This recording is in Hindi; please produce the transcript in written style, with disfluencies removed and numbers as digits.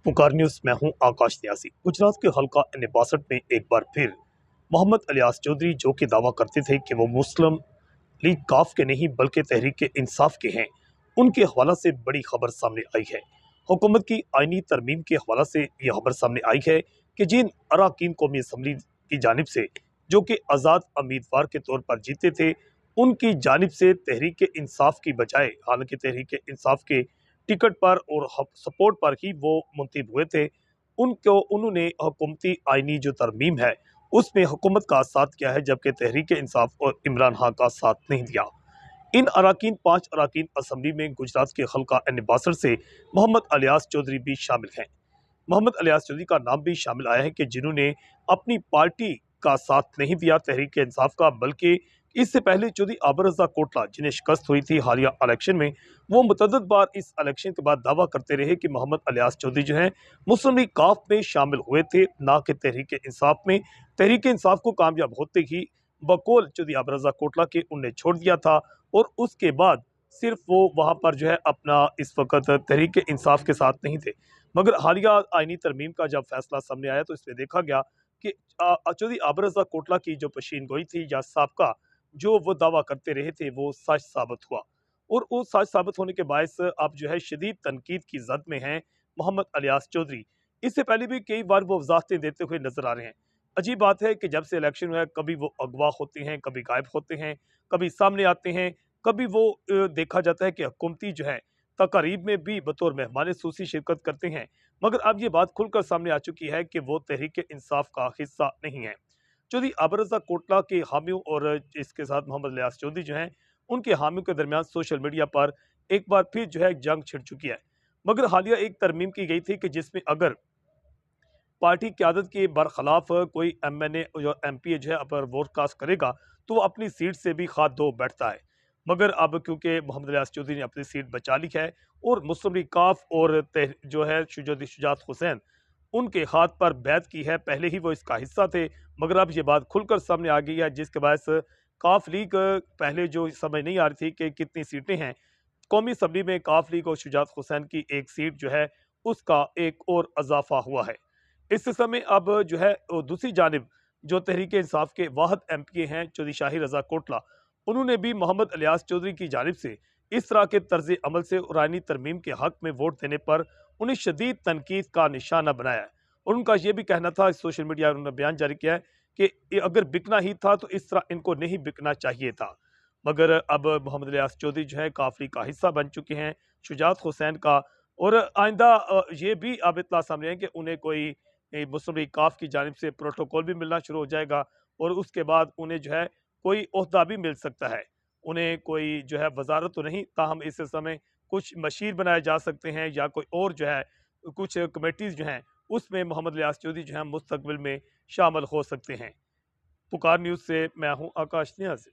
पुकार न्यूज़ में हूं आकाश न्यासी। गुजरात के हल्का N62 में एक बार फिर मोहम्मद इलियास चौधरी, जो कि दावा करते थे कि वो मुस्लिम लीग काफ के नहीं बल्कि तहरीक इंसाफ के हैं, उनके हवाला से बड़ी खबर सामने आई है। हुकूमत की आईनी तरमीम के हवाला से यह खबर सामने आई है कि जिन अरकान कौमी असम्बली की जानिब से, जो कि आज़ाद उम्मीदवार के तौर पर जीते थे, उनकी जानिब से तहरीक इंसाफ की बजाय, हालांकि तहरीक इंसाफ के टिकट पर और सपोर्ट पर ही वो मुंतखब हुए थे, उनको उन्होंने हुकूमती आईनी जो तरमीम है उसमें हुकूमत का साथ किया है, जबकि तहरीक इंसाफ और इमरान खान का साथ नहीं दिया। इन अरकान 5 अरकान असम्बली में गुजरात के हल्का N62 से मोहम्मद इलियास चौधरी भी शामिल हैं। मोहम्मद इलियास चौधरी का नाम भी शामिल आया है कि जिन्होंने अपनी पार्टी का साथ नहीं दिया तहरीक इंसाफ का, बल्कि इससे पहले चौधरी आबर रजा कोटला, जिन्हें शिकस्त हुई थी हालिया इलेक्शन में, वो मुतअद्दिद बार इस इलेक्शन के बाद दावा करते रहे कि मोहम्मद इलियास चौधरी जो हैं मुस्लिम लीग काफ में शामिल हुए थे, ना कि तहरीक इंसाफ में। तहरीक इंसाफ को कामयाब होते ही बकौल चौधरी आबर रजा कोटला के उनने छोड़ दिया था, और उसके बाद सिर्फ वो वहाँ पर जो है अपना इस वक्त तहरीक इंसाफ के साथ नहीं थे। मगर हालिया आईनी तरमीम का जब फैसला सामने आया तो इसमें देखा गया कि चौधरी आबर रजा कोटला की जो पेशीन गोई थी या साबका जो वो दावा करते रहे थे, वो सच साबित हुआ, और वो सच साबित होने के बायस अब जो है शदीद तनकीद की जद में हैं मोहम्मद इलियास चौधरी। इससे पहले भी कई बार वो वजाहतें देते हुए नजर आ रहे हैं। अजीब बात है कि जब से इलेक्शन हुआ है, कभी वो अगवा होते हैं, कभी गायब होते हैं, कभी सामने आते हैं, कभी वो देखा जाता है कि हुकूमती जो है तकारीब में भी बतौर मेहमान सूसी शिरकत करते हैं। मगर अब ये बात खुलकर सामने आ चुकी है कि वो तहरीक इंसाफ का हिस्सा नहीं है। चौधरी आबर रजा कोटला के हामियों और इसके साथ मोहम्मद इलियास चौधरी जो हैं, उनके हामियों के दरमियान सोशल मीडिया पर एक बार फिर जो है जंग छिड़ चुकी है। मगर हालिया एक तरमीम की गई थी कि जिसमें अगर पार्टी क्यादत के बरखिलाफ कोई MNA जो MPA जो है अपर वोट कास्ट करेगा, तो वो अपनी सीट से भी खाद धो बैठता है। मगर अब क्योंकि मोहम्मद इलियास चौधरी ने अपनी सीट बचा ली है और मुस्लिम लीग काफ और जो है शुजात हुसैन, उनके हाथ पर बैत की है, पहले ही वो इसका हिस्सा थे, मगर अब ये बात खुलकर सामने आ गई है, जिसके बायस काफ लीग पहले जो समझ नहीं आ रही थी कि कितनी सीटें हैं कौमी असम्बली में, काफ लीग और शुजात हुसैन की एक सीट जो है उसका एक और इजाफा हुआ है। इस समय अब जो है दूसरी जानिब जो तहरीक इंसाफ के वाहद MPA हैं चौधरी शाही रजा कोटला, उन्होंने भी मोहम्मद इलियास चौधरी की जानिब से इस तरह के तर्ज अमल से ईरानी तरमीम के हक में वोट देने पर उन्हें शदीद तनकीद का निशाना बनाया है। और उनका यह भी कहना था, सोशल मीडिया उन्होंने बयान जारी किया है कि अगर बिकना ही था तो इस तरह इनको नहीं बिकना चाहिए था। मगर अब मोहम्मद इलियास चौधरी जो है काफली का हिस्सा बन चुके हैं शुजात हुसैन का, और आइंदा ये भी अब इतला सामने है कि उन्हें कोई मुस्लिम लीग काफ की जानिब से प्रोटोकॉल भी मिलना शुरू हो जाएगा, और उसके बाद उन्हें जो है कोई ओहदा भी मिल सकता है। उन्हें कोई जो है वजारत तो नहीं, ताहम इस समय कुछ मशीर बनाए जा सकते हैं, या कोई और जो है कुछ कमेटीज जो हैं उसमें मोहम्मद इलियास चौधरी जो है मुस्तकबिल में शामिल हो सकते हैं। पुकार न्यूज़ से मैं हूँ आकाश न्याज़ी।